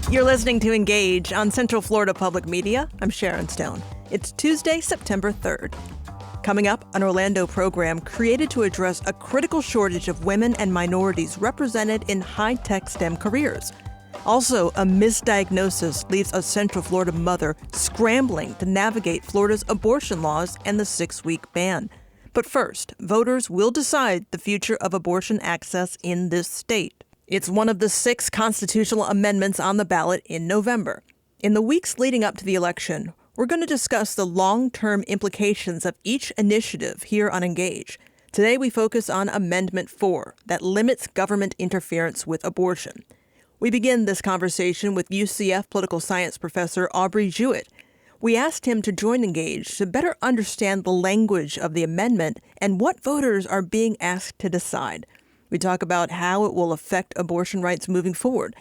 You're listening to Engage on Central Florida Public Media. I'm Sharon Stone. It's Tuesday, September 3rd. Coming up, an Orlando program created to address a critical shortage of women and minorities represented in high-tech STEM careers. Also, a misdiagnosis leaves a Central Florida mother scrambling to navigate Florida's abortion laws and the 6-week ban. But first, voters will decide the future of abortion access in this state. It's one of the 6 constitutional amendments on the ballot in November. In the weeks leading up to the election, we're going to discuss the long-term implications of each initiative here on Engage. Today, we focus on Amendment 4 that limits government interference with abortion. We begin this conversation with UCF political science professor Aubrey Jewett. We asked him to join Engage to better understand the language of the amendment and what voters are being asked to decide. We talk about how it will affect abortion rights moving forward.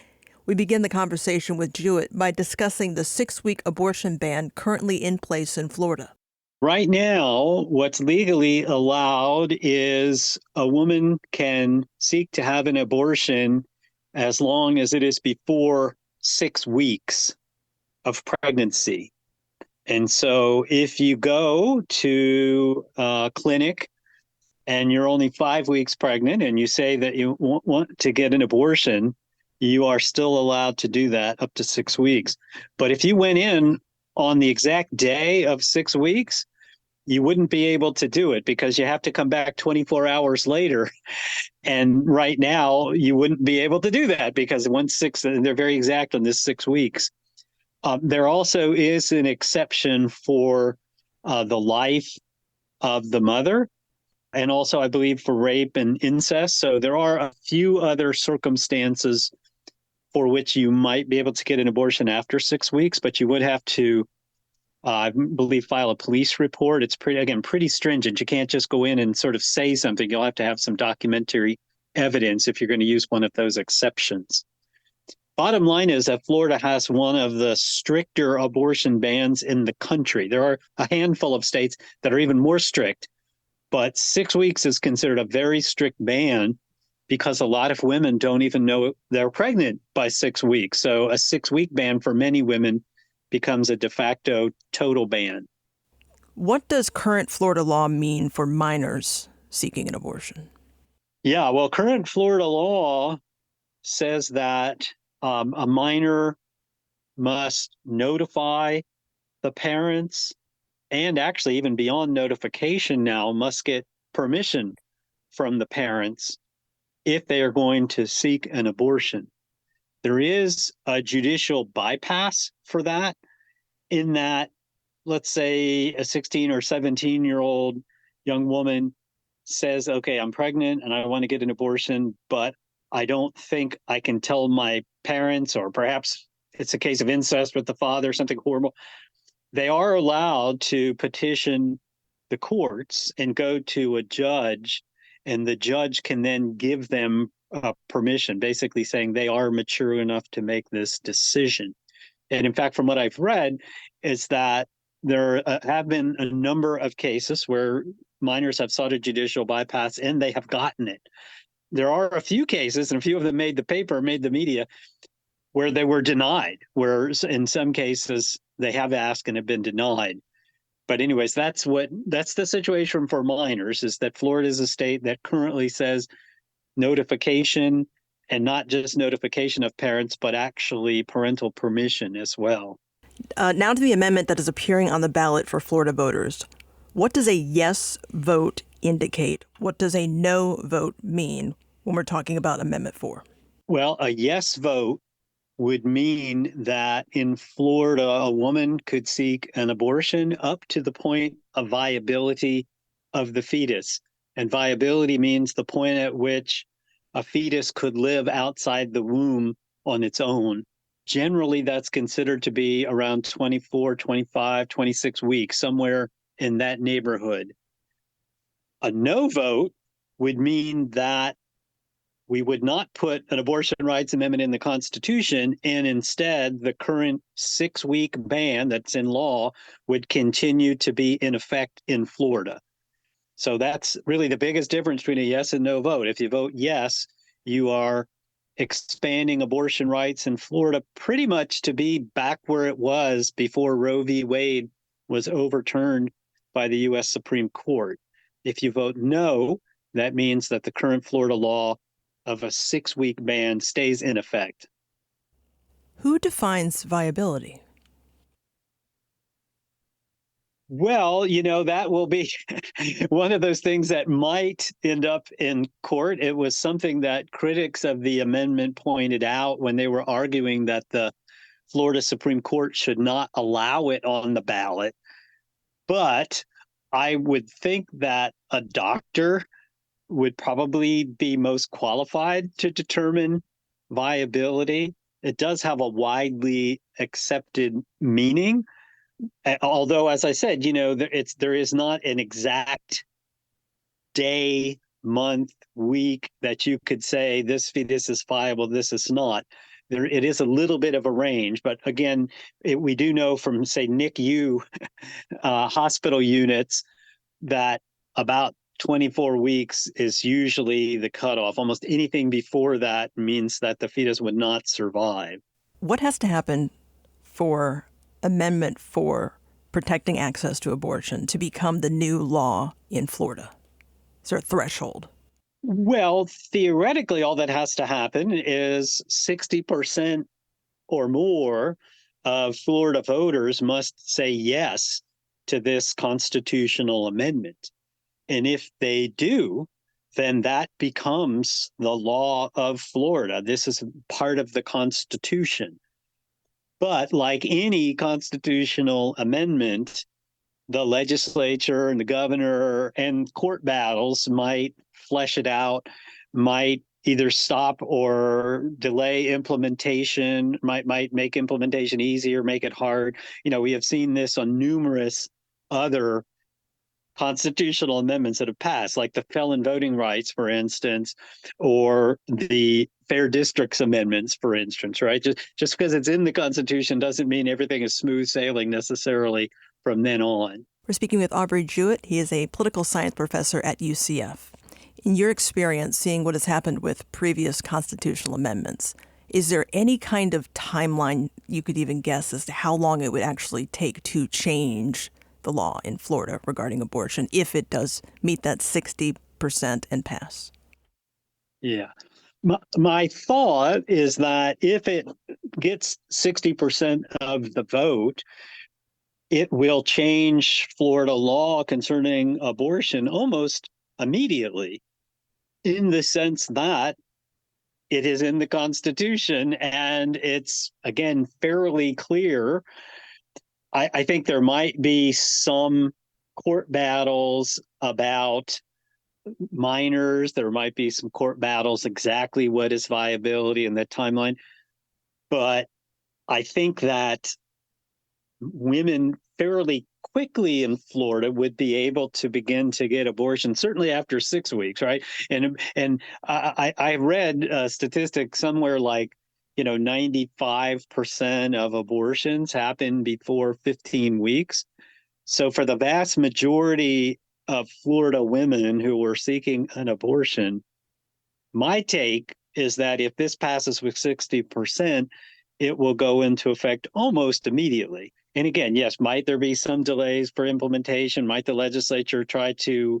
We begin the conversation with Jewett by discussing the 6-week abortion ban currently in place in Florida. Right now, what's legally allowed is a woman can seek to have an abortion as long as it is before 6 weeks of pregnancy. And so if you go to a clinic and you're only 5 weeks pregnant and you say that you want to get an abortion, you are still allowed to do that up to 6 weeks. But if you went in on the exact day of 6 weeks, you wouldn't be able to do it because you have to come back 24 hours later. And right now, you wouldn't be able to do that because they're very exact on this 6 weeks. There also is an exception for the life of the mother, and also, I believe, for rape and incest. So there are a few other circumstances for which you might be able to get an abortion after 6 weeks, but you would have to, I believe, file a police report. It's pretty stringent. You can't just go in and sort of say something. You'll have to have some documentary evidence if you're going to use one of those exceptions. Bottom line is that Florida has one of the stricter abortion bans in the country. There are a handful of states that are even more strict. But 6 weeks is considered a very strict ban because a lot of women don't even know they're pregnant by 6 weeks. So a 6-week ban for many women becomes a de facto total ban. What does current Florida law mean for minors seeking an abortion? Yeah, well, current Florida law says that a minor must notify the parents, and actually even beyond notification now, must get permission from the parents if they are going to seek an abortion. There is a judicial bypass for that, in that, let's say a 16 or 17-year-old young woman says, okay, I'm pregnant and I want to get an abortion, but I don't think I can tell my parents, or perhaps it's a case of incest with the father, something horrible. They are allowed to petition the courts and go to a judge, and the judge can then give them permission, basically saying they are mature enough to make this decision. And in fact, from what I've read, is that there have been a number of cases where minors have sought a judicial bypass and they have gotten it. There are a few cases, and a few of them made the media, where they were denied, where in some cases they have asked and have been denied. But anyways, that's the situation for minors, is that Florida is a state that currently says notification, and not just notification of parents, but actually parental permission as well. Now to the amendment that is appearing on the ballot for Florida voters. What does a yes vote indicate? What does a no vote mean when we're talking about Amendment 4? Well, a yes vote would mean that in Florida, a woman could seek an abortion up to the point of viability of the fetus. And viability means the point at which a fetus could live outside the womb on its own. Generally, that's considered to be around 24, 25, 26 weeks, somewhere in that neighborhood. A no vote would mean that we would not put an abortion rights amendment in the Constitution, and instead the current 6-week ban that's in law would continue to be in effect in Florida. So that's really the biggest difference between a yes and no vote. If you vote yes, you are expanding abortion rights in Florida pretty much to be back where it was before Roe v. Wade was overturned by the U.S. Supreme Court. If you vote no, that means that the current Florida law of a 6-week ban stays in effect. Who defines viability? Well, that will be one of those things that might end up in court. It was something that critics of the amendment pointed out when they were arguing that the Florida Supreme Court should not allow it on the ballot. But I would think that a doctor would probably be most qualified to determine viability. It does have a widely accepted meaning. Although, as I said, there is not an exact day, month, week that you could say this fetus is viable, this is not. It is a little bit of a range, but again, we do know from, say, NICU hospital units that about 24 weeks is usually the cutoff. Almost anything before that means that the fetus would not survive. What has to happen for amendment for protecting access to abortion to become the new law in Florida? Is there a threshold? Well, theoretically, all that has to happen is 60% or more of Florida voters must say yes to this constitutional amendment. And if they do, then that becomes the law of Florida. This is part of the Constitution. But like any constitutional amendment, the legislature and the governor and court battles might flesh it out, might either stop or delay implementation, might make implementation easier, make it hard. We have seen this on numerous other constitutional amendments that have passed, like the felon voting rights, for instance, or the fair districts amendments, for instance, right? Just because it's in the Constitution doesn't mean everything is smooth sailing necessarily from then on. We're speaking with Aubrey Jewett. He is a political science professor at UCF. In your experience, seeing what has happened with previous constitutional amendments, is there any kind of timeline you could even guess as to how long it would actually take to change the law in Florida regarding abortion if it does meet that 60% and pass? Yeah. My thought is that if it gets 60% of the vote, it will change Florida law concerning abortion almost immediately, in the sense that it is in the Constitution and it's, again, fairly clear. I think there might be some court battles about minors. There might be some court battles exactly what is viability and the timeline. But I think that women fairly quickly in Florida would be able to begin to get abortions, certainly after 6 weeks, right? And I read statistics somewhere like 95% of abortions happen before 15 weeks. So for the vast majority of Florida women who were seeking an abortion, my take is that if this passes with 60%, it will go into effect almost immediately. And again, yes, might there be some delays for implementation? Might the legislature try to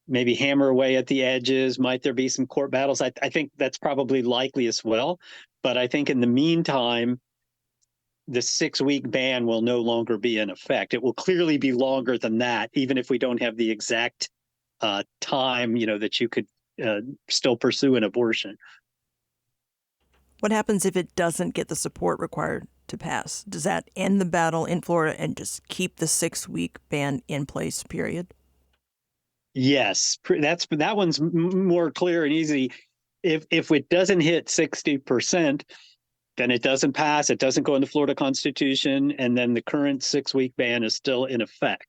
maybe hammer away at the edges? Might there be some court battles? I think that's probably likely as well. But I think in the meantime, the 6-week ban will no longer be in effect. It will clearly be longer than that, even if we don't have the exact time, that you could still pursue an abortion. What happens if it doesn't get the support required to pass? Does that end the battle in Florida and just keep the 6-week ban in place, period? Yes, that one's more clear and easy. If it doesn't hit 60%, then it doesn't pass. It doesn't go in the Florida Constitution, and then the current 6-week ban is still in effect.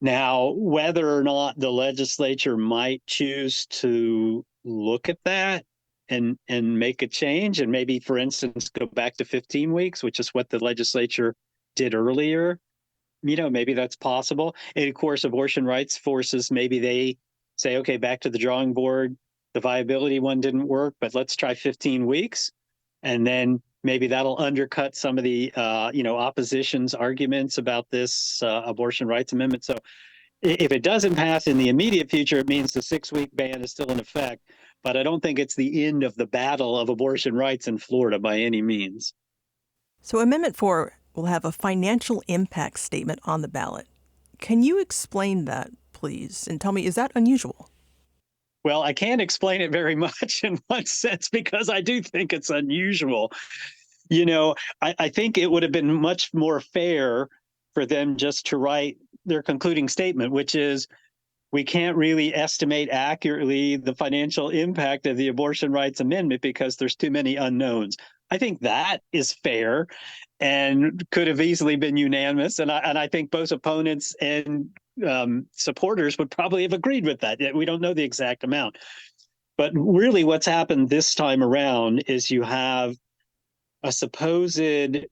Now, whether or not the legislature might choose to look at that and make a change, and maybe, for instance, go back to 15 weeks, which is what the legislature did earlier, maybe that's possible. And of course, abortion rights forces, maybe they say, okay, back to the drawing board. the viability one didn't work, but let's try 15 weeks. And then maybe that'll undercut some of the, opposition's arguments about this abortion rights amendment. So if it doesn't pass in the immediate future, it means the 6-week ban is still in effect. But I don't think it's the end of the battle of abortion rights in Florida by any means. So Amendment 4 will have a financial impact statement on the ballot. Can you explain that, please? And tell me, is that unusual? Well, I can't explain it very much in one sense because I do think it's unusual. I think it would have been much more fair for them just to write their concluding statement, which is we can't really estimate accurately the financial impact of the abortion rights amendment because there's too many unknowns. I think that is fair and could have easily been unanimous. And I think both opponents and supporters would probably have agreed with that. We don't know the exact amount. But really what's happened this time around is you have a supposed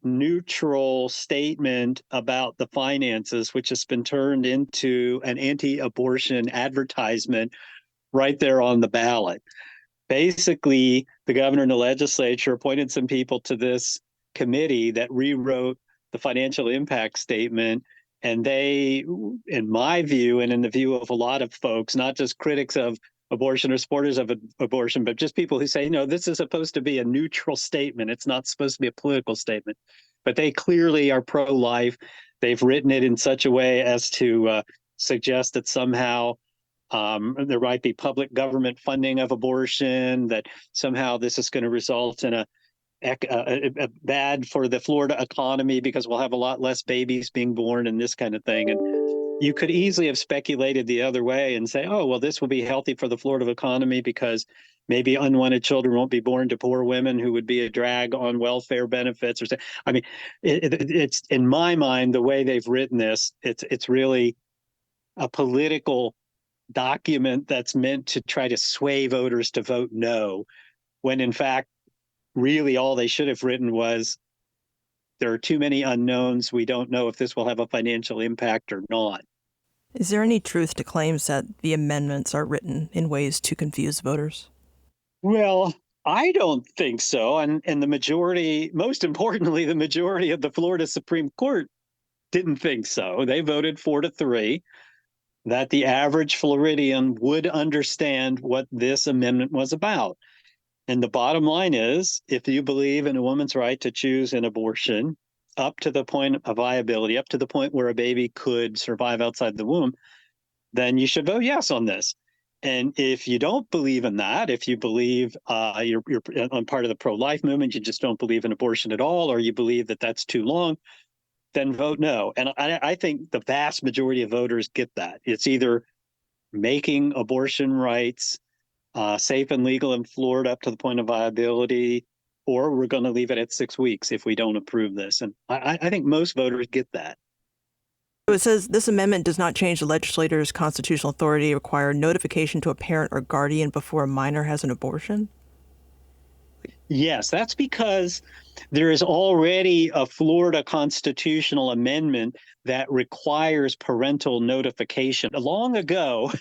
neutral statement about the finances, which has been turned into an anti-abortion advertisement right there on the ballot. Basically, the governor and the legislature appointed some people to this committee that rewrote the financial impact statement. And they, in my view, and in the view of a lot of folks, not just critics of abortion or supporters of abortion, but just people who say, this is supposed to be a neutral statement. It's not supposed to be a political statement. But they clearly are pro-life. They've written it in such a way as to suggest that somehow there might be public government funding of abortion, that somehow this is going to result in a bad for the Florida economy because we'll have a lot less babies being born and this kind of thing. And you could easily have speculated the other way and say, oh, well, this will be healthy for the Florida economy because maybe unwanted children won't be born to poor women who would be a drag on welfare benefits. I mean, it's in my mind, the way they've written this, it's really a political document that's meant to try to sway voters to vote no, when in fact, really all they should have written was there are too many unknowns. We don't know if this will have a financial impact or not. Is there any truth to claims that the amendments are written in ways to confuse voters? Well, I don't think so. And the majority, most importantly, the majority of the Florida Supreme Court didn't think so. They voted 4-3 that the average Floridian would understand what this amendment was about. And the bottom line is, if you believe in a woman's right to choose an abortion up to the point of viability, up to the point where a baby could survive outside the womb, then you should vote yes on this. And if you don't believe in that, if you believe you're on part of the pro-life movement, you just don't believe in abortion at all, or you believe that that's too long, then vote no. And I think the vast majority of voters get that. It's either making abortion rights safe and legal in Florida up to the point of viability, or we're going to leave it at 6 weeks if we don't approve this. And I think most voters get that. So it says this amendment does not change the legislator's constitutional authority to require notification to a parent or guardian before a minor has an abortion? Yes, that's because there is already a Florida constitutional amendment that requires parental notification. Long ago,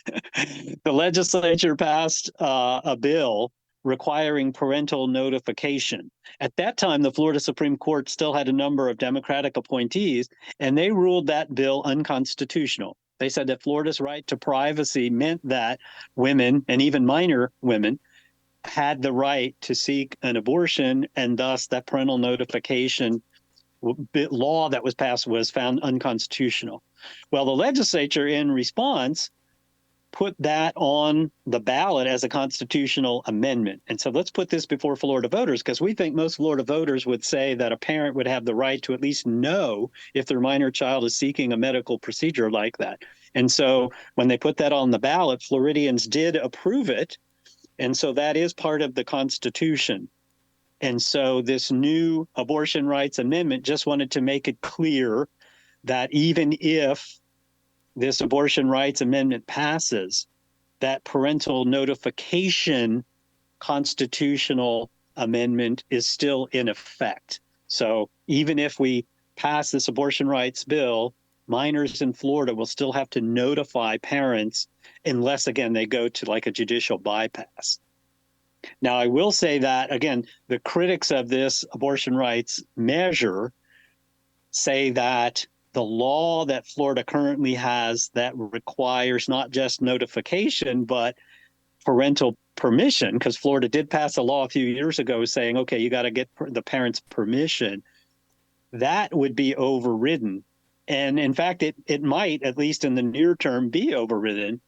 the legislature passed a bill requiring parental notification. At that time, the Florida Supreme Court still had a number of Democratic appointees, and they ruled that bill unconstitutional. They said that Florida's right to privacy meant that women, and even minor women, had the right to seek an abortion, and thus that parental notification law that was passed was found unconstitutional. Well, the legislature, in response, put that on the ballot as a constitutional amendment. And so let's put this before Florida voters, because we think most Florida voters would say that a parent would have the right to at least know if their minor child is seeking a medical procedure like that. And so when they put that on the ballot, Floridians did approve it. And so that is part of the Constitution. And so this new abortion rights amendment just wanted to make it clear that even if this abortion rights amendment passes, that parental notification constitutional amendment is still in effect. So even if we pass this abortion rights bill, minors in Florida will still have to notify parents unless, again, they go to like a judicial bypass. Now, I will say that, again, the critics of this abortion rights measure say that the law that Florida currently has that requires not just notification, but parental permission, because Florida did pass a law a few years ago saying, okay, you got to get the parents' permission, that would be overridden. And in fact, it might, at least in the near term, be overridden.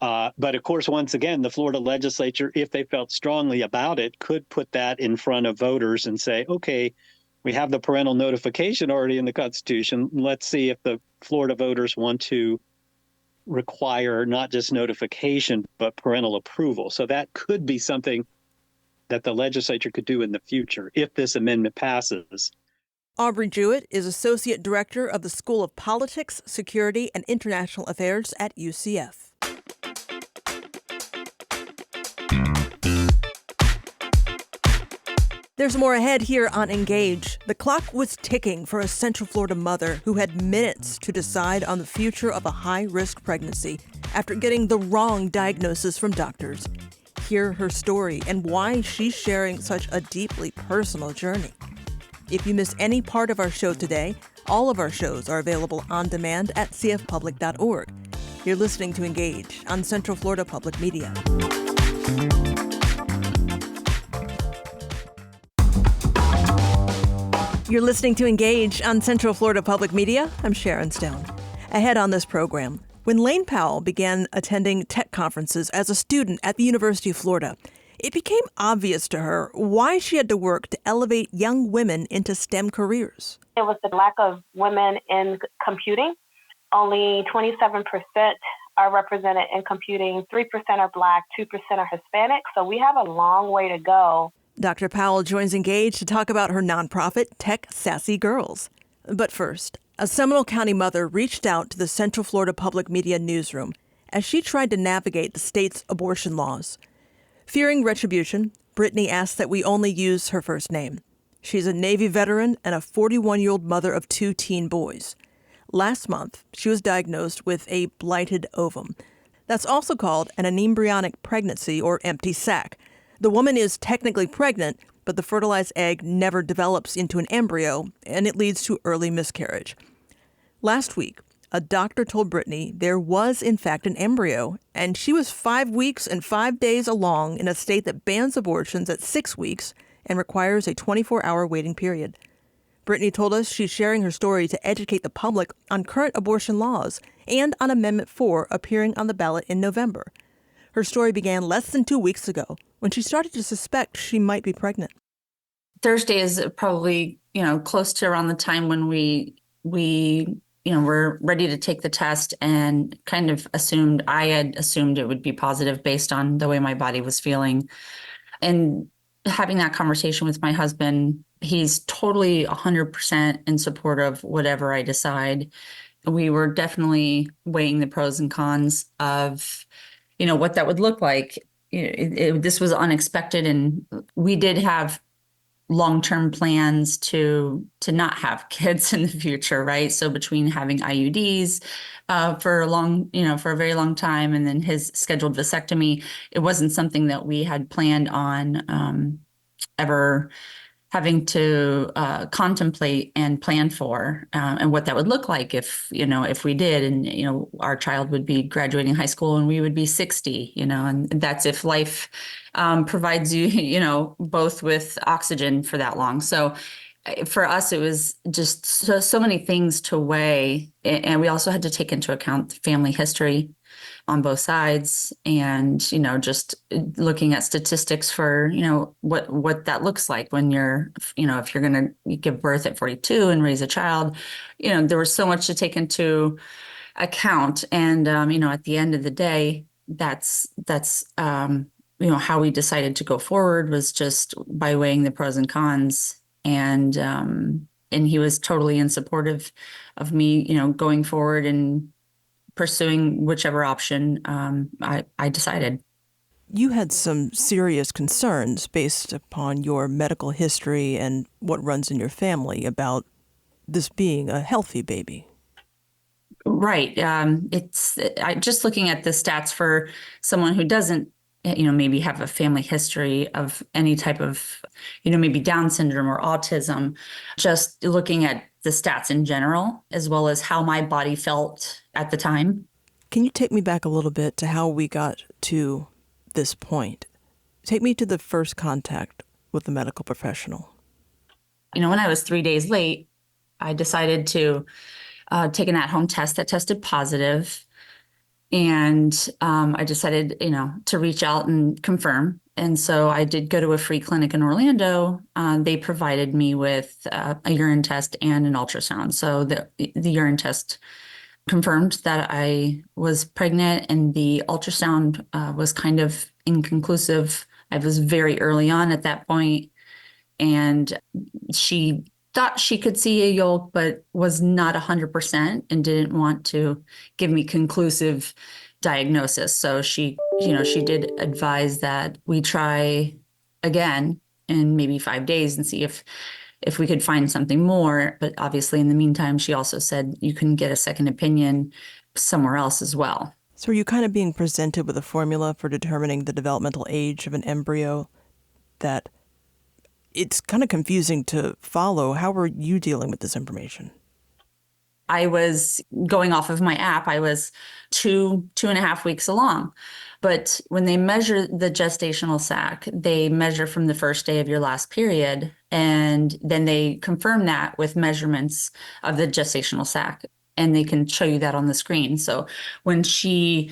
But of course, once again, the Florida legislature, if they felt strongly about it, could put that in front of voters and say, okay, we have the parental notification already in the Constitution. Let's see if the Florida voters want to require not just notification, but parental approval. So that could be something that the legislature could do in the future if this amendment passes. Aubrey Jewett is Associate Director of the School of Politics, Security, and International Affairs at UCF. There's more ahead here on Engage. The clock was ticking for a Central Florida mother who had minutes to decide on the future of a high-risk pregnancy after getting the wrong diagnosis from doctors. Hear her story and why she's sharing such a deeply personal journey. If you miss any part of our show today, all of our shows are available on demand at cfpublic.org. You're listening to Engage on Central Florida Public Media. You're listening to Engage on Central Florida Public Media. I'm Sharon Stone. Ahead on this program, when Lane Powell began attending tech conferences as a student at the University of Florida, it became obvious to her why she had to work to elevate young women into STEM careers. It was the lack of women in computing. Only 27% are represented in computing, 3% are Black, 2% are Hispanic, so we have a long way to go. Dr. Powell joins Engage to talk about her nonprofit, Tech Sassy Girlz. But first, a Seminole County mother reached out to the Central Florida Public Media newsroom as she tried to navigate the state's abortion laws. Fearing retribution, Brittany asked that we only use her first name. She's a Navy veteran and a 41-year-old mother of 2 teen boys. Last month, she was diagnosed with a blighted ovum. That's also called an anembryonic pregnancy or empty sac. The woman is technically pregnant, but the fertilized egg never develops into an embryo, and it leads to early miscarriage. Last week, a doctor told Brittany there was, in fact, an embryo, and she was 5 weeks and 5 days along in a state that bans abortions at 6 weeks and requires a 24-hour waiting period. Brittany told us she's sharing her story to educate the public on current abortion laws and on Amendment 4 appearing on the ballot in November. Her story began less than 2 weeks ago when she started to suspect she might be pregnant. Thursday is probably, close to around the time when we were ready to take the test and kind of I had assumed it would be positive based on the way my body was feeling. And having that conversation with my husband, he's totally 100% in support of whatever I decide. We were definitely weighing the pros and cons of what that would look like. This was unexpected, and we did have long-term plans to not have kids in the future, right? So between having IUDs for a very long time, and then his scheduled vasectomy, it wasn't something that we had planned on ever having to contemplate and plan for, and what that would look like if we did, and our child would be graduating high school and we would be 60, and that's if life provides you, both with oxygen for that long. So for us, it was just so many things to weigh, and we also had to take into account family history on both sides, and just looking at statistics for what that looks like when you're if you're going to give birth at 42 and raise a child. There was so much to take into account, and at the end of the day, that's how we decided to go forward, was just by weighing the pros and cons, and he was totally in support of me going forward and pursuing whichever option I decided. You had some serious concerns based upon your medical history and what runs in your family about this being a healthy baby. Right. Just looking at the stats for someone who doesn't maybe have a family history of any type of, maybe Down syndrome or autism, just looking at the stats in general, as well as how my body felt at the time. Can you take me back a little bit to how we got to this point? Take me to the first contact with the medical professional. When I was 3 days late, I decided to take an at-home test that tested positive. And I decided, to reach out and confirm. And so I did go to a free clinic in Orlando. They provided me with a urine test and an ultrasound. So the urine test confirmed that I was pregnant, and the ultrasound was kind of inconclusive. I was very early on at that point, and she thought she could see a yolk, but was not 100% and didn't want to give me conclusive diagnosis. So she did advise that we try again in maybe 5 days and see if we could find something more. But obviously, in the meantime, she also said you can get a second opinion somewhere else as well. So are you kind of being presented with a formula for determining the developmental age of an embryo that it's kind of confusing to follow? How are you dealing with this information? I was going off of my app. I was 2.5 weeks along. But when they measure the gestational sac, they measure from the first day of your last period. And then they confirm that with measurements of the gestational sac. And they can show you that on the screen. So when she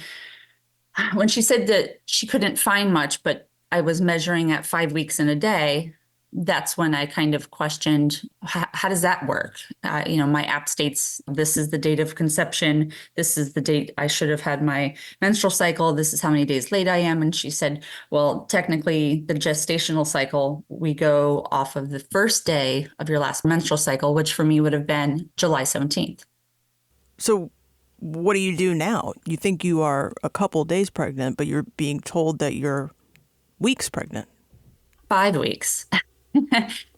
said that she couldn't find much, but I was measuring at 5 weeks in a day, that's when I kind of questioned, how does that work? My app states this is the date of conception. This is the date I should have had my menstrual cycle. This is how many days late I am. And she said, well, technically the gestational cycle, we go off of the first day of your last menstrual cycle, which for me would have been July 17th. So what do you do now? You think you are a couple days pregnant, but you're being told that you're weeks pregnant. 5 weeks.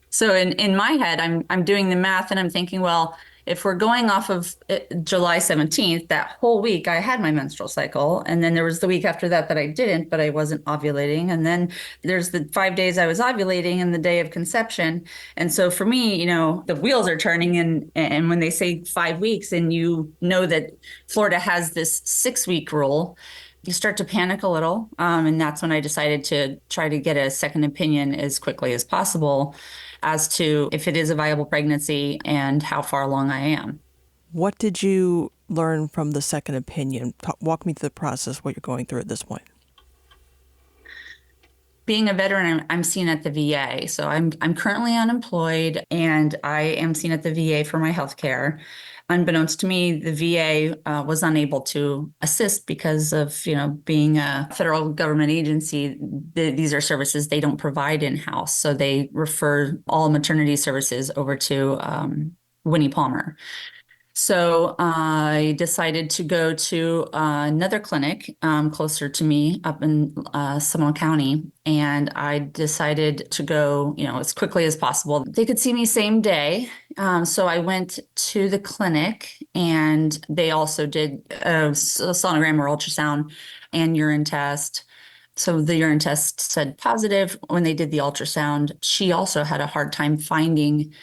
So in my head, I'm doing the math and I'm thinking, well, if we're going off of July 17th, that whole week I had my menstrual cycle. And then there was the week after that I didn't, but I wasn't ovulating. And then there's the 5 days I was ovulating and the day of conception. And so for me, the wheels are turning. And when they say 5 weeks and that Florida has this 6-week rule, you start to panic a little. And that's when I decided to try to get a second opinion as quickly as possible as to if it is a viable pregnancy and how far along I am. What did you learn from the second opinion? Walk me through the process, what you're going through at this point. Being a veteran, I'm seen at the VA. So I'm currently unemployed and I am seen at the VA for my health care. Unbeknownst to me, the VA was unable to assist because of, being a federal government agency. These are services they don't provide in-house. So they refer all maternity services over to Winnie Palmer. So I decided to go to another clinic closer to me up in Seminole County. And I decided to go, as quickly as possible. They could see me same day. So I went to the clinic and they also did a sonogram or ultrasound and urine test. So the urine test said positive. When they did the ultrasound, she also had a hard time finding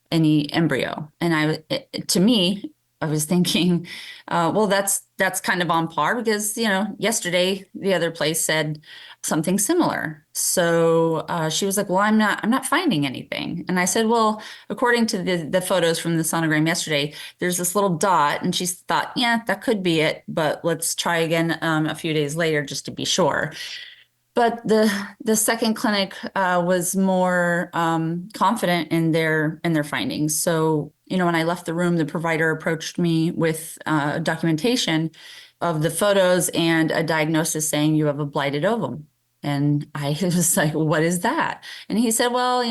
any embryo. And to me, I was thinking, well, that's kind of on par because, yesterday the other place said something similar. So she was like, well, I'm not finding anything. And I said, well, according to the photos from the sonogram yesterday, there's this little dot. And she thought, yeah, that could be it. But let's try again a few days later just to be sure. But the second clinic was more confident in their findings. So, when I left the room, the provider approached me with documentation of the photos and a diagnosis saying you have a blighted ovum. And I was like, what is that? And he said, well,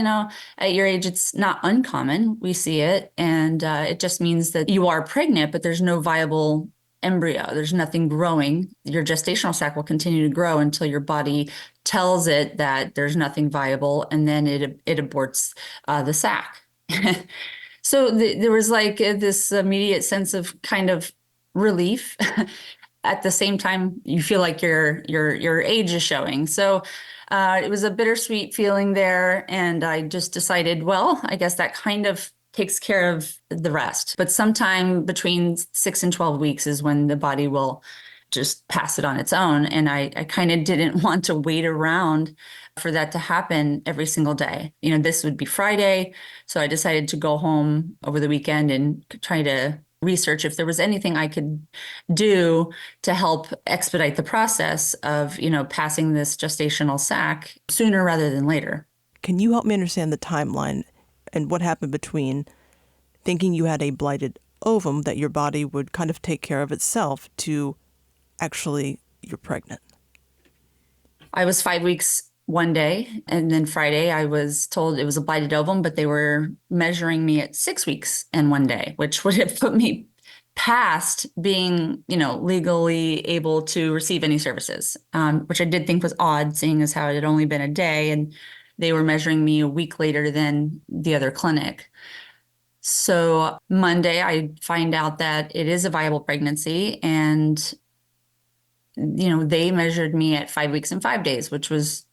at your age, it's not uncommon. We see it. And it just means that you are pregnant, but there's no viable embryo. There's nothing growing. Your gestational sac will continue to grow until your body tells it that there's nothing viable, and then it aborts the sac. So there was like this immediate sense of kind of relief. at the same time, you feel like your age is showing. So it was a bittersweet feeling there. And I just decided, well, I guess that kind of takes care of the rest. But sometime between 6 and 12 weeks is when the body will just pass it on its own. And I kind of didn't want to wait around for that to happen every single day. This would be Friday. So I decided to go home over the weekend and try to research if there was anything I could do to help expedite the process of, passing this gestational sac sooner rather than later. Can you help me understand the timeline and what happened between thinking you had a blighted ovum that your body would kind of take care of itself to actually you're pregnant? I was 5 weeks one day, and then Friday I was told it was a blighted ovum, but they were measuring me at 6 weeks and one day, which would have put me past being, legally able to receive any services, which I did think was odd, seeing as how it had only been a day, and they were measuring me a week later than the other clinic. So Monday, I find out that it is a viable pregnancy, and they measured me at 5 weeks and 5 days, which was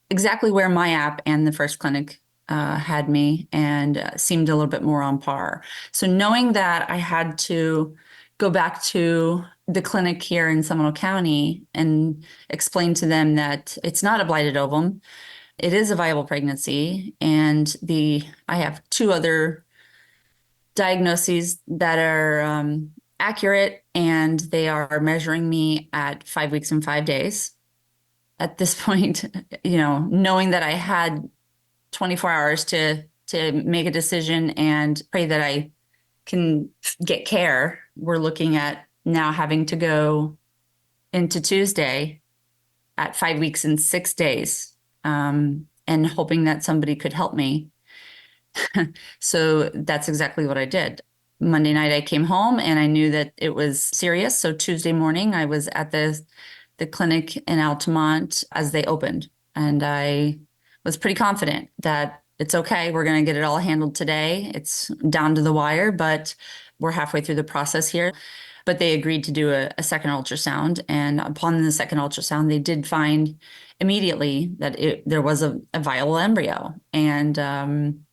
exactly where my app and the first clinic had me, and seemed a little bit more on par. So knowing that I had to go back to the clinic here in Seminole County and explain to them that it's not a blighted ovum, it is a viable pregnancy, and I have 2 other diagnoses that are accurate, and they are measuring me at 5 weeks and 5 days. At this point, knowing that I had 24 hours to make a decision and pray that I can get care, we're looking at now having to go into Tuesday at 5 weeks and 6 days, and hoping that somebody could help me. So that's exactly what I did. Monday night, I came home and I knew that it was serious. So Tuesday morning, I was at the clinic in Altamont as they opened. And I was pretty confident that it's okay. We're going to get it all handled today. It's down to the wire, but we're halfway through the process here. But they agreed to do a second ultrasound. And upon the second ultrasound, they did find immediately that there was a viable embryo. And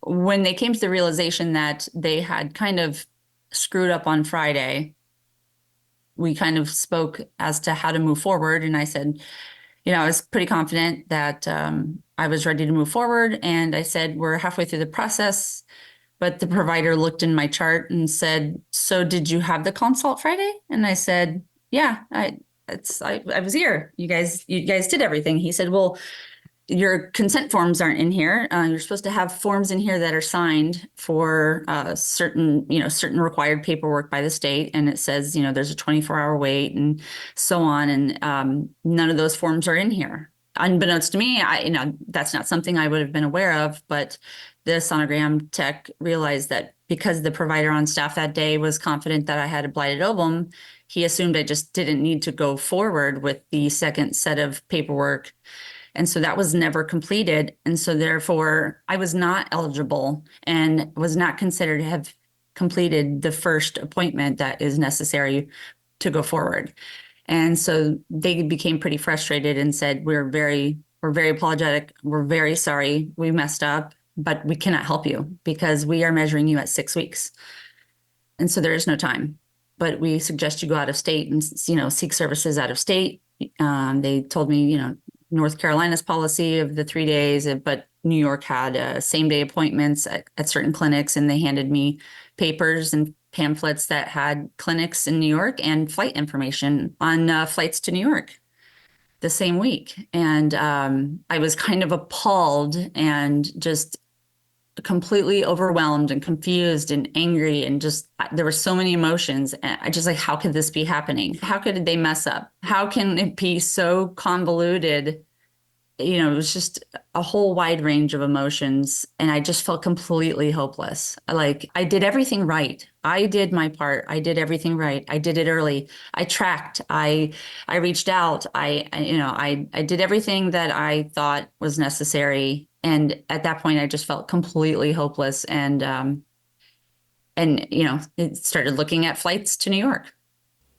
when they came to the realization that they had kind of screwed up on Friday, we kind of spoke as to how to move forward. And I said, I was pretty confident that I was ready to move forward. And I said, we're halfway through the process. But the provider looked in my chart and said, so did you have the consult Friday? And I said, yeah, I was here. You guys did everything. He said, well, your consent forms aren't in here. You're supposed to have forms in here that are signed for certain required paperwork by the state. And it says, there's a 24-hour wait and so on. And none of those forms are in here. Unbeknownst to me, that's not something I would have been aware of, but the sonogram tech realized that because the provider on staff that day was confident that I had a blighted ovum, he assumed I just didn't need to go forward with the second set of paperwork. And so that was never completed. And so therefore, I was not eligible and was not considered to have completed the first appointment that is necessary to go forward. And so they became pretty frustrated and said, we're very apologetic. We're very sorry. We messed up, but we cannot help you because we are measuring you at 6 weeks. And so there is no time, but we suggest you go out of state and, seek services out of state. They told me, North Carolina's policy of the 3 days, but New York had same day appointments at certain clinics, and they handed me papers and pamphlets that had clinics in New York and flight information on flights to New York the same week. And I was kind of appalled and just completely overwhelmed and confused and angry, and just there were so many emotions. And I just how could this be happening? How could they mess up? How can it be so convoluted? It was just a whole wide range of emotions, and I just felt completely hopeless. I did everything right. I did my part. I did everything right. I did it early. I tracked. I reached out. I did everything that I thought was necessary. And at that point, I just felt completely hopeless. And And, it started looking at flights to New York.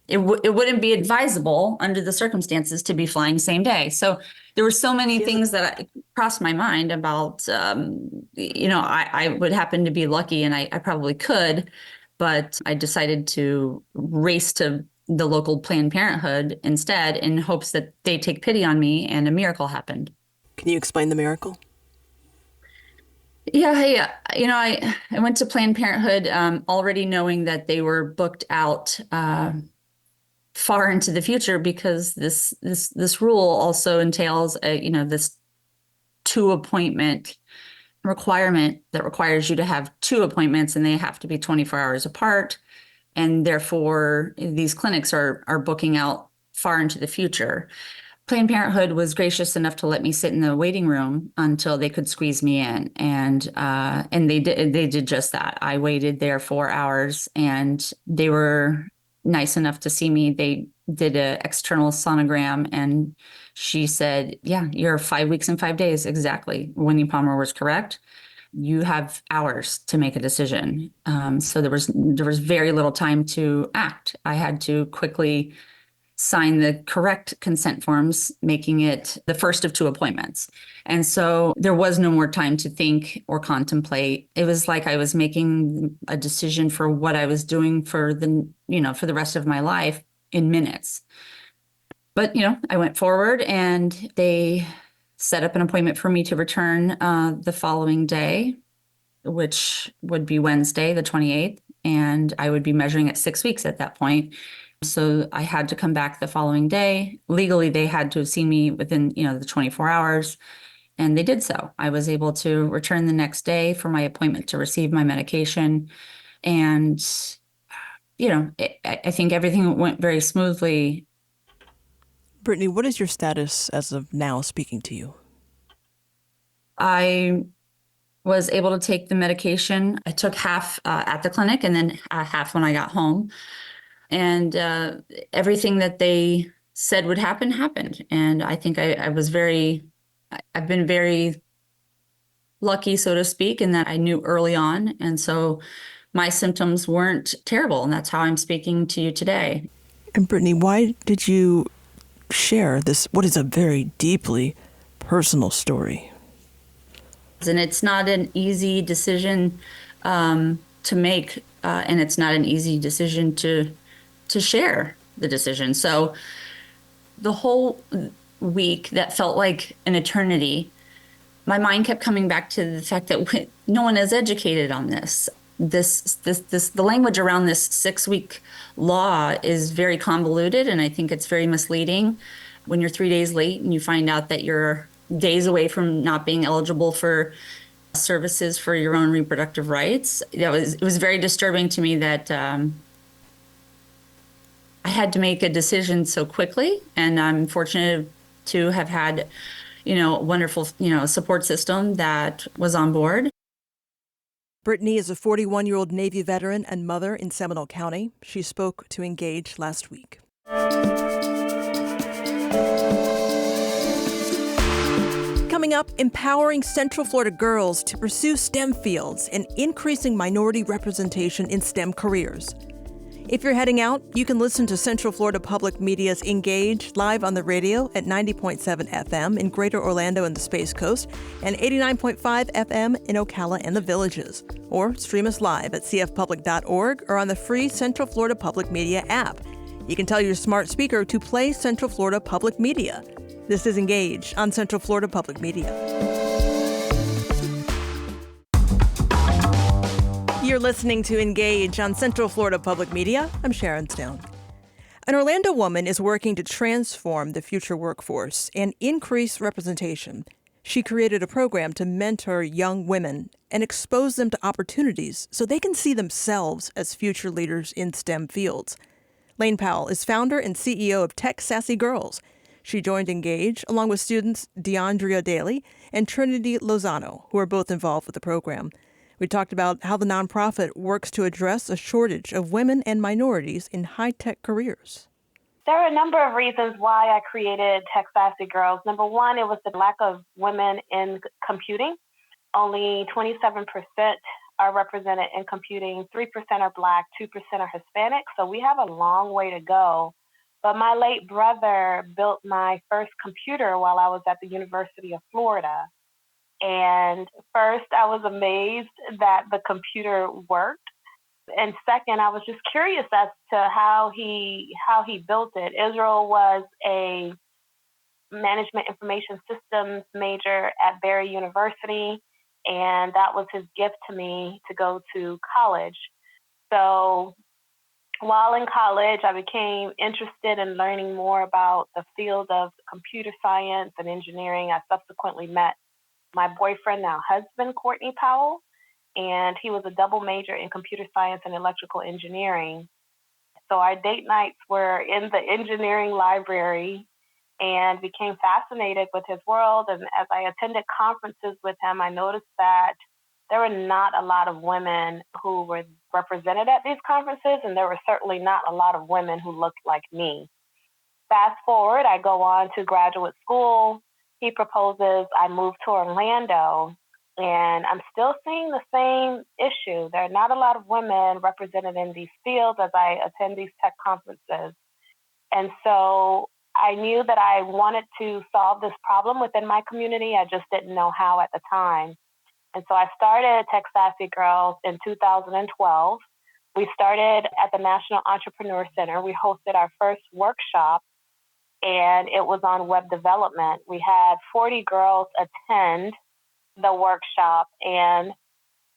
It wouldn't be advisable under the circumstances to be flying same day. So there were so many things that crossed my mind about, I would happen to be lucky and I probably could, but I decided to race to the local Planned Parenthood instead in hopes that they take pity on me, and a miracle happened. Can you explain the miracle? Yeah, I went to Planned Parenthood already knowing that they were booked out far into the future, because this rule also entails this 2-appointment requirement that requires you to have 2 appointments, and they have to be 24 hours apart, and therefore these clinics are booking out far into the future. Planned Parenthood was gracious enough to let me sit in the waiting room until they could squeeze me in, and they did just that. I waited there 4 hours, and they were nice enough to see me. They did an external sonogram, and she said, "Yeah, you're 5 weeks and 5 days exactly. Winnie Palmer was correct. You have hours to make a decision." So there was very little time to act. I had to quickly sign the correct consent forms, making it the first of 2 appointments. And so there was no more time to think or contemplate. It was like I was making a decision for what I was doing for the rest of my life in minutes. But, I went forward, and they set up an appointment for me to return the following day, which would be Wednesday, the 28th. And I would be measuring at 6 weeks at that point. So I had to come back the following day. Legally, they had to have seen me within, the 24 hours, and they did so. I was able to return the next day for my appointment to receive my medication. And, I think everything went very smoothly. Brittany, what is your status as of now speaking to you? I was able to take the medication. I took half at the clinic and then half when I got home. And everything that they said would happen happened. And I think I've been very lucky, so to speak, in that I knew early on. And so my symptoms weren't terrible. And that's how I'm speaking to you today. And Brittany, why did you share this, what is a very deeply personal story? And it's not an easy decision to make. And it's not an easy decision to share the decision. So the whole week that felt like an eternity, my mind kept coming back to the fact that no one is educated on this. The language around this 6-week law is very convoluted, and I think it's very misleading. When you're 3 days late and you find out that you're days away from not being eligible for services for your own reproductive rights, it was very disturbing to me that I had to make a decision so quickly, and I'm fortunate to have had, a wonderful, support system that was on board. Brittany is a 41-year-old Navy veteran and mother in Seminole County. She spoke to Engage last week. Coming up, empowering Central Florida girls to pursue STEM fields and increasing minority representation in STEM careers. If you're heading out, you can listen to Central Florida Public Media's Engage live on the radio at 90.7 FM in Greater Orlando and the Space Coast and 89.5 FM in Ocala and the Villages. Or stream us live at cfpublic.org or on the free Central Florida Public Media app. You can tell your smart speaker to play Central Florida Public Media. This is Engage on Central Florida Public Media. You're listening to Engage on Central Florida Public Media. I'm Sharon Stone. An Orlando woman is working to transform the future workforce and increase representation. She created a program to mentor young women and expose them to opportunities so they can see themselves as future leaders in STEM fields. Lane Powell is founder and CEO of Tech Sassy Girlz. She joined Engage along with students DeAndrea Daly and Trinity Lozano, who are both involved with the program. We talked about how the nonprofit works to address a shortage of women and minorities in high-tech careers. There are a number of reasons why I created Tech Sassy Girlz. Number one, it was the lack of women in computing. Only 27% are represented in computing. 3% are Black, 2% are Hispanic. So we have a long way to go. But my late brother built my first computer while I was at the University of Florida. And first, I was amazed that the computer worked. And second, I was just curious as to how he built it. Israel was a management information systems major at Barry University, and that was his gift to me to go to college. So while in college, I became interested in learning more about the field of computer science and engineering. I subsequently met my boyfriend, now husband, Courtney Powell, and he was a double major in computer science and electrical engineering. So our date nights were in the engineering library and became fascinated with his world. And as I attended conferences with him, I noticed that there were not a lot of women who were represented at these conferences, and there were certainly not a lot of women who looked like me. Fast forward, I go on to graduate school. He proposes, I move to Orlando, and I'm still seeing the same issue. There are not a lot of women represented in these fields as I attend these tech conferences. And so I knew that I wanted to solve this problem within my community. I just didn't know how at the time. And so I started Tech Sassy Girlz in 2012. We started at the National Entrepreneur Center. We hosted our first workshop, and it was on web development. We had 40 girls attend the workshop, and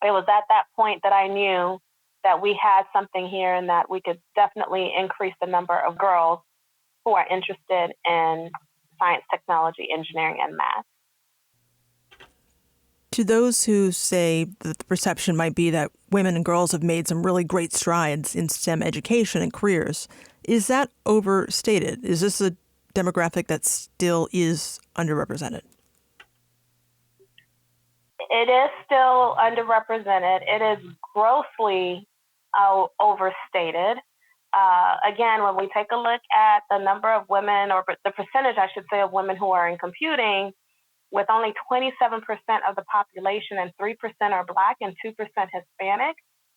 it was at that point that I knew that we had something here and that we could definitely increase the number of girls who are interested in science, technology, engineering, and math. To those who say that the perception might be that women and girls have made some really great strides in STEM education and careers, is that overstated? Is this a demographic that still is underrepresented? It is still underrepresented. It is grossly overstated. Again, when we take a look at the number of women, or the percentage, I should say, of women who are in computing, with only 27% of the population and 3% are Black and 2% Hispanic,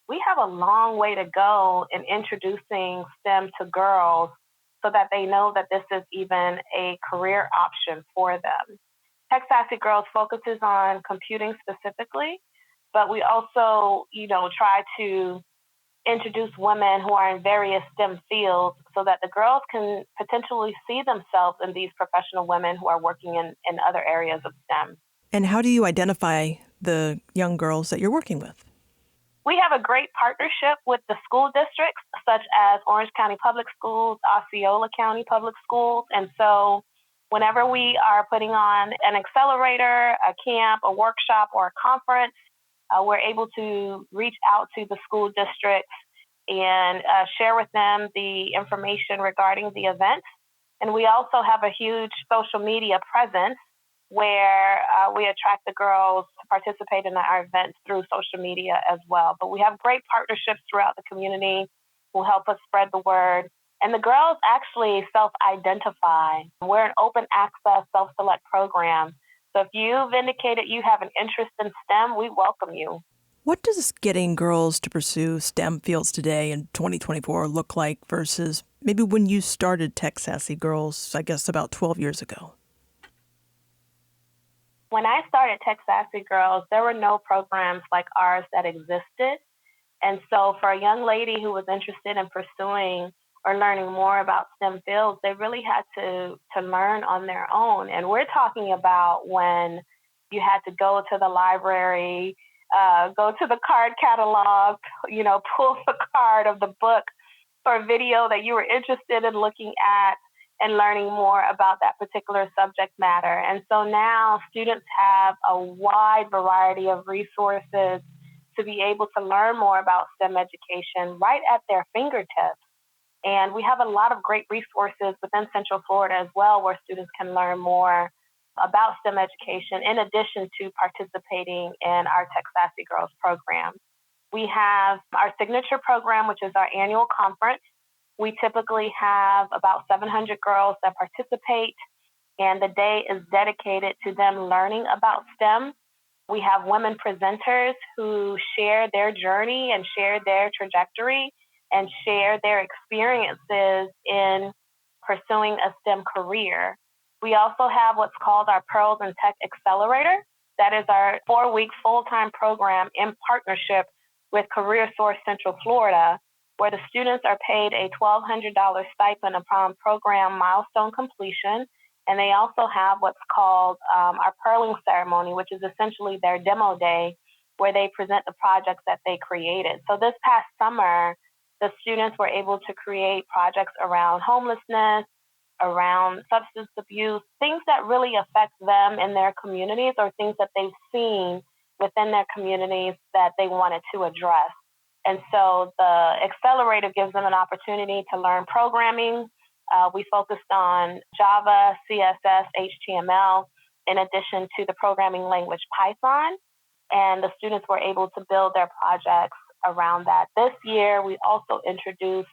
we have a long way to go in introducing STEM to girls so that they know that this is even a career option for them. Tech Sassy Girlz focuses on computing specifically, but we also, try to introduce women who are in various STEM fields so that the girls can potentially see themselves in these professional women who are working in other areas of STEM. And how do you identify the young girls that you're working with? We have a great partnership with the school districts, such as Orange County Public Schools, Osceola County Public Schools. And so whenever we are putting on an accelerator, a camp, a workshop, or a conference, we're able to reach out to the school districts and share with them the information regarding the event. And we also have a huge social media presence where we attract the girls to participate in our events through social media as well. But we have great partnerships throughout the community who help us spread the word. And the girls actually self-identify. We're an open access self-select program. So if you've indicated you have an interest in STEM, we welcome you. What does getting girls to pursue STEM fields today in 2024 look like versus maybe when you started Tech Sassy Girlz, I guess about 12 years ago? When I started Tech Sassy Girlz, there were no programs like ours that existed. And so for a young lady who was interested in pursuing or learning more about STEM fields, they really had to learn on their own. And we're talking about when you had to go to the library, go to the card catalog, pull the card of the book for a video that you were interested in looking at and learning more about that particular subject matter. And so now students have a wide variety of resources to be able to learn more about STEM education right at their fingertips. And we have a lot of great resources within Central Florida as well, where students can learn more about STEM education in addition to participating in our Tech Sassy Girlz program. We have our signature program, which is our annual conference. We typically have about 700 girls that participate, and the day is dedicated to them learning about STEM. We have women presenters who share their journey and share their trajectory and share their experiences in pursuing a STEM career. We also have what's called our Pearls in Tech Accelerator. That is our 4-week full-time program in partnership with Career Source Central Florida, where the students are paid a $1,200 stipend upon program milestone completion. And they also have what's called our pearling ceremony, which is essentially their demo day, where they present the projects that they created. So this past summer, the students were able to create projects around homelessness, around substance abuse, things that really affect them in their communities or things that they've seen within their communities that they wanted to address. And so the accelerator gives them an opportunity to learn programming. We focused on Java, CSS, HTML, in addition to the programming language Python. And the students were able to build their projects around that. This year, we also introduced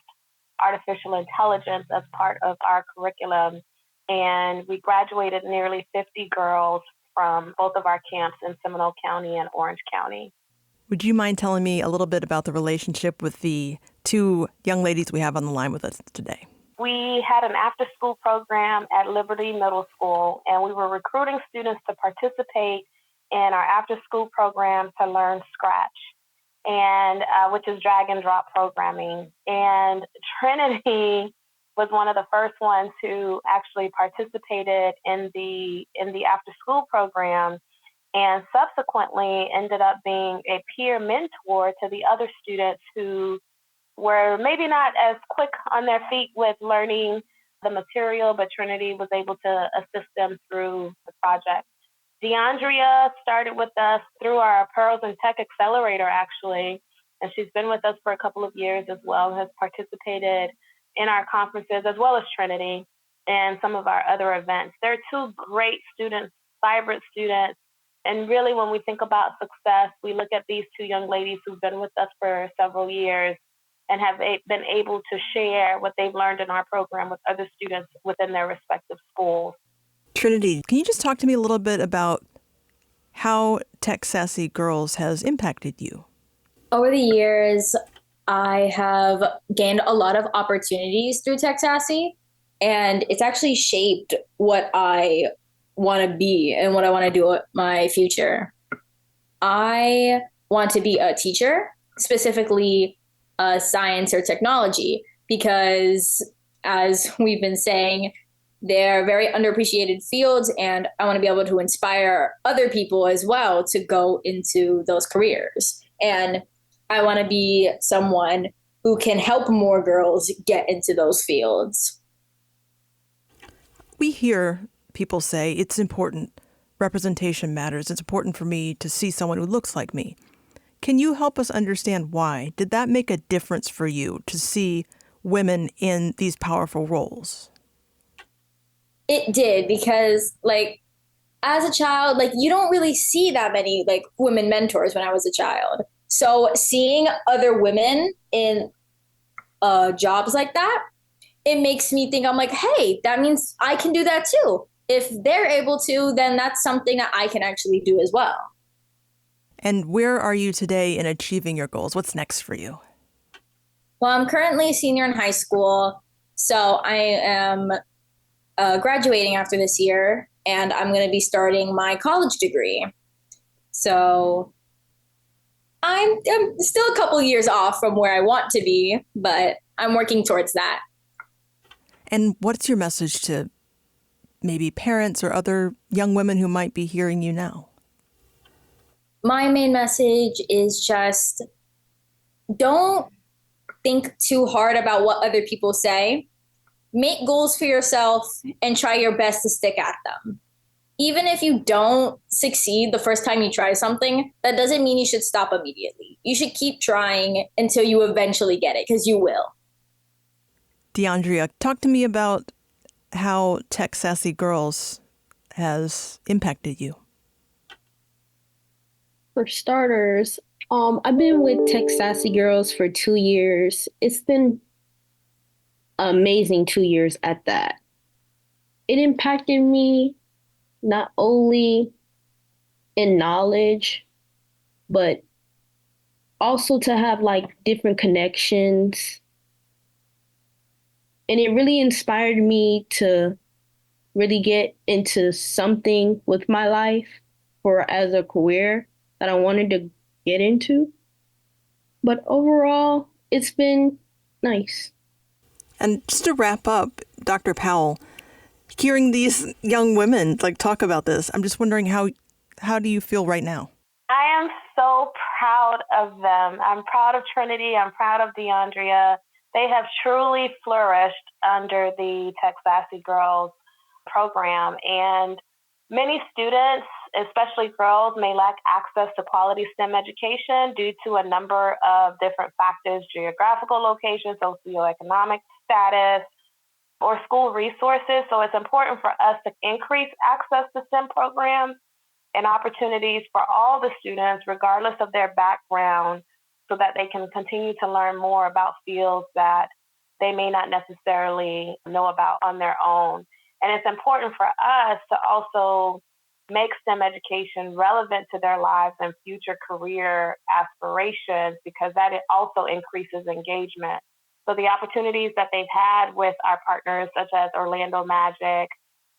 artificial intelligence as part of our curriculum. And we graduated nearly 50 girls from both of our camps in Seminole County and Orange County. Would you mind telling me a little bit about the relationship with the two young ladies we have on the line with us today? We had an after-school program at Liberty Middle School, and we were recruiting students to participate in our after-school program to learn Scratch, and which is drag and drop programming. And Trinity was one of the first ones who actually participated in the after-school program, and subsequently ended up being a peer mentor to the other students who were maybe not as quick on their feet with learning the material, but Trinity was able to assist them through the project. DeAndrea started with us through our Pearls in Tech Accelerator, actually, and she's been with us for a couple of years as well, has participated in our conferences as well as Trinity and some of our other events. They're two great students, vibrant students, and really when we think about success, we look at these two young ladies who've been with us for several years and have been able to share what they've learned in our program with other students within their respective schools. Trinity, can you just talk to me a little bit about how Tech Sassy Girlz has impacted you? Over the years, I have gained a lot of opportunities through Tech Sassy, and it's actually shaped what I want to be and what I want to do with my future. I want to be a teacher, specifically science or technology, because as we've been saying, they're very underappreciated fields, and I want to be able to inspire other people as well to go into those careers. And I want to be someone who can help more girls get into those fields. We hear people say it's important, representation matters. It's important for me to see someone who looks like me. Can you help us understand why? Did that make a difference for you to see women in these powerful roles? It did, because as a child, you don't really see that many women mentors when I was a child. So seeing other women in jobs like that, it makes me think, I'm like, hey, that means I can do that too. If they're able to, then that's something that I can actually do as well. And where are you today in achieving your goals? What's next for you? Well, I'm currently a senior in high school, so I am graduating after this year, and I'm going to be starting my college degree. So I'm still a couple years off from where I want to be, but I'm working towards that. And what's your message to maybe parents or other young women who might be hearing you now? My main message is just don't think too hard about what other people say. Make goals for yourself and try your best to stick at them. Even if you don't succeed the first time you try something, that doesn't mean you should stop immediately. You should keep trying until you eventually get it, because you will. DeAndrea, talk to me about how Tech Sassy Girlz has impacted you. For starters, I've been with Tech Sassy Girlz for 2 years. It's been amazing 2 years at that. It impacted me not only in knowledge, but also to have like different connections. And it really inspired me to really get into something with my life or as a career that I wanted to get into. But overall, it's been nice. And just to wrap up, Dr. Powell, hearing these young women like talk about this, I'm just wondering how do you feel right now? I am so proud of them. I'm proud of Trinity. I'm proud of DeAndrea. They have truly flourished under the Tech Sassy Girlz program. And many students, especially girls, may lack access to quality STEM education due to a number of different factors: geographical location, socioeconomic status, or school resources. So it's important for us to increase access to STEM programs and opportunities for all the students, regardless of their background, so that they can continue to learn more about fields that they may not necessarily know about on their own. And it's important for us to also make STEM education relevant to their lives and future career aspirations, because that it also increases engagement. So the opportunities that they've had with our partners, such as Orlando Magic,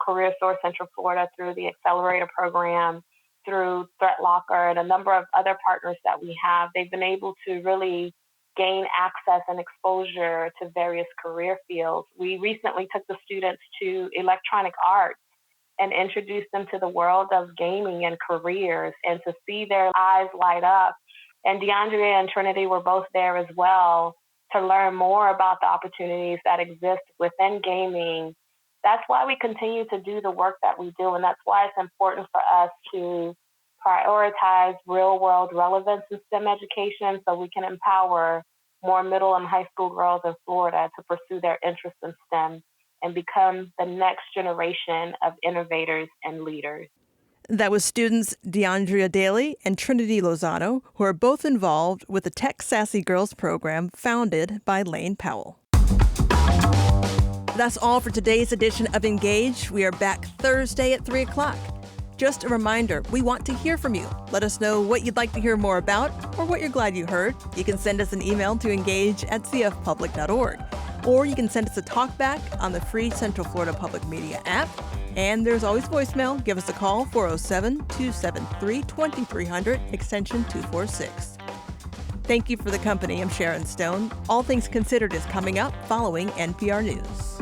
Career Source Central Florida through the Accelerator program, through Threat Locker, and a number of other partners that we have, they've been able to really gain access and exposure to various career fields. We recently took the students to electronic arts and introduced them to the world of gaming and careers, and to see their eyes light up. And DeAndrea and Trinity were both there as well to learn more about the opportunities that exist within gaming. That's why we continue to do the work that we do, and that's why it's important for us to prioritize real-world relevance in STEM education so we can empower more middle and high school girls in Florida to pursue their interest in STEM and become the next generation of innovators and leaders. That was students DeAndrea Daly and Trinity Lozano, who are both involved with the Tech Sassy Girlz program founded by Lane Powell. That's all for today's edition of Engage. We are back Thursday at 3 o'clock. Just a reminder, we want to hear from you. Let us know what you'd like to hear more about or what you're glad you heard. You can send us an email to engage@cfpublic.org. Or you can send us a talkback on the free Central Florida Public Media app. And there's always voicemail. Give us a call, 407-273-2300, extension 246. Thank you for the company. I'm Sharon Stone. All Things Considered is coming up following NPR News.